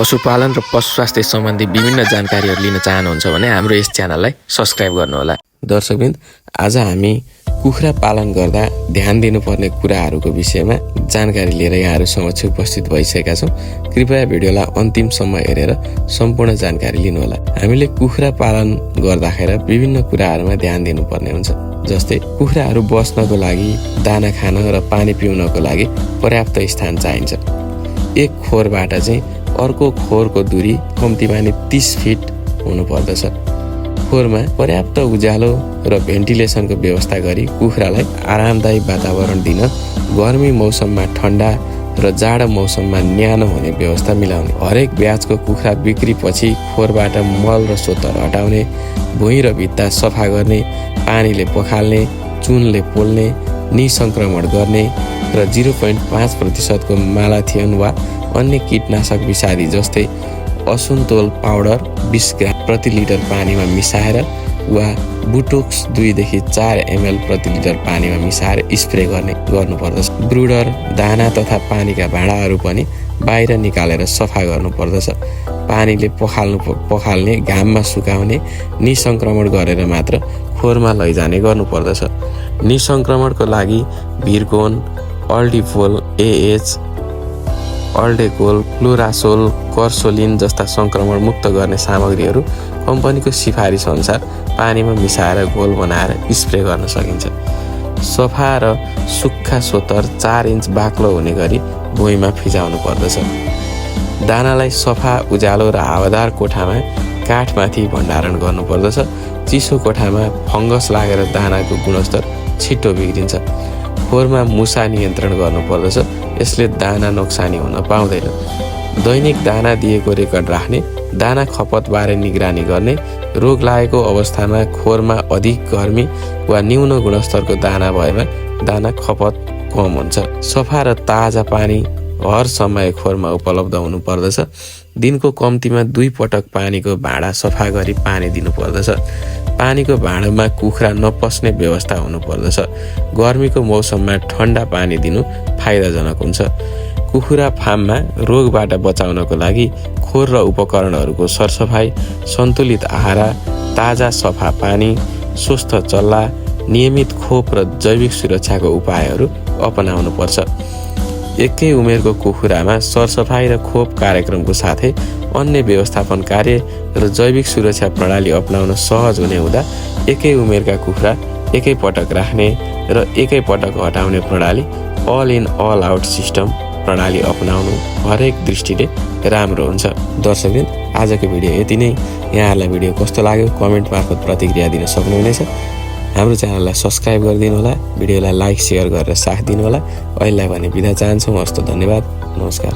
पशुपालन र पशु स्वास्थ्य सम्बन्धी विभिन्न जानकारीहरू लिन चाहनुहुन्छ भने हाम्रो यस च्यानललाई सब्स्क्राइब गर्नुहोला। दर्शकवृन्द, आज हामी कुखुरा पालन गर्दा ध्यान दिनुपर्ने कुराहरूको विषयमा जानकारी लिएर यहाँहरू समक्ष उपस्थित भइसकेका छौँ। कृपया भिडियोलाई अन्तिमसम्म हेरेर सम्पूर्ण जानकारी लिनुहोला। हामीले कुखुरा पालन गर्दाखेरि विभिन्न कुराहरूमा ध्यान दिनुपर्ने हुन्छ। जस्तै कुखुराहरू बस्नको लागि, दाना खान र पानी पिउनको लागि पर्याप्त स्थान चाहिन्छ। एक खोरबाट चाहिँ अर्को खोरको दूरी कम्तीमा नि 30 फिट हुनुपर्दछ। खोरमा पर्याप्त उज्यालो र भेन्टिलेसनको व्यवस्था गरी कुखुरालाई आरामदायी वातावरण दिन, गर्मी मौसममा ठन्डा र जाडो मौसममा न्यानो हुने व्यवस्था मिलाउने। हरेक ब्याचको कुखुरा बिक्रीपछि खोरबाट मल र सोत्तर हटाउने, भुइँ र भित्ता सफा गर्ने, पानीले पखाल्ने, चुनले पोल्ने, निसंक्रमण गर्ने र 0.5% को मालाथियन वा अन्य कीटनाशक विषादी जस्तै असुन्तोल पाउडर 20 ग्राम प्रति लिटर पानीमा मिसाएर वा बुटोक्स 2 देखि 4 ml प्रति लिटर पानीमा मिसाएर स्प्रे गर्नुपर्दछ। ब्रुडर, दाना तथा पानीका भाँडाहरू पनि बाहिर निकालेर सफा गर्नुपर्दछ। पानीले पखाल्ने, घाममा सुकाउने, निसंक्रमण गरेर मात्र खोरमा लैजाने गर्नुपर्दछ। निसंक्रमणको लागि भिरकोन, अल्डिफोल AH, अल्डेकोल, क्लोरासोल, कर्सोलिन जस्ता संक्रमण मुक्त गर्ने सामग्रीहरू कम्पनीको सिफारिस अनुसार पानीमा मिसाएर घोल बनाएर स्प्रे गर्न सकिन्छ। सफा र सुक्खा सोत्तर 4 इन्च बाक्लो हुने गरी भुइँमा फिजाउनु पर्दछ। दानालाई सफा, उज्यालो र हावादार कोठामा काठमाथि भण्डारण गर्नुपर्दछ। चिसो कोठामा फङ्गस लागेर दानाको गुणस्तर छिटो बिग्रिन्छ। खोरमा मुसा नियन्त्रण गर्नुपर्दछ, यसले दाना नोक्सानी हुन पाउँदैन। दैनिक दाना दिएको रेकर्ड राख्ने, दाना खपतबारे निगरानी गर्ने, रोग लागेको अवस्थामा खोरमा अधिक गर्मी वा न्यून गुणस्तरको दाना भएमा दाना खपत कम हुन्छ। सफा र ताजा पानी हर समय खोरमा उपलब्ध हुनुपर्दछ। दिनको कम्तीमा 2 पटक पानीको भाँडा सफा गरी पानी दिनुपर्दछ। पानीको भाँडामा कुखुरा नपस्ने व्यवस्था हुनुपर्दछ। गर्मीको मौसममा ठन्डा पानी दिनु फाइदाजनक हुन्छ। कुखुरा फार्ममा रोगबाट बचाउनको लागि खोर र उपकरणहरूको सरसफाइ, सन्तुलित आहार, ताजा सफा पानी, स्वस्थ चल्ला, नियमित खोप र जैविक सुरक्षाको उपायहरू अपनाउनुपर्छ। एकै उमेरको कुखुरामा सरसफाइ र खोप कार्यक्रमको साथै अन्य व्यवस्थापन कार्य र जैविक सुरक्षा प्रणाली अपनाउन सहज हुने हुँदा एकै उमेरका कुखुरा एकै पटक राख्ने र एकै पटक हटाउने प्रणाली all in all out system प्रणाली अपनाउनु हरेक दृष्टिले राम्रो हुन्छ। दर्शकवृन्द, आजको भिडियो यति नै। यहाँहरूलाई भिडियो कस्तो लाग्यो कमेन्ट मार्फत प्रतिक्रिया दिन सक्नुहुनेछ। हाम्रो च्यानललाई सब्स्क्राइब गरिदिनु होला, भिडियोलाई लाइक, सेयर गरेर साथ दिनुहोला। अहिलेलाई भने बिदा चाहन्छौँ। हस्त, धन्यवाद, नमस्कार।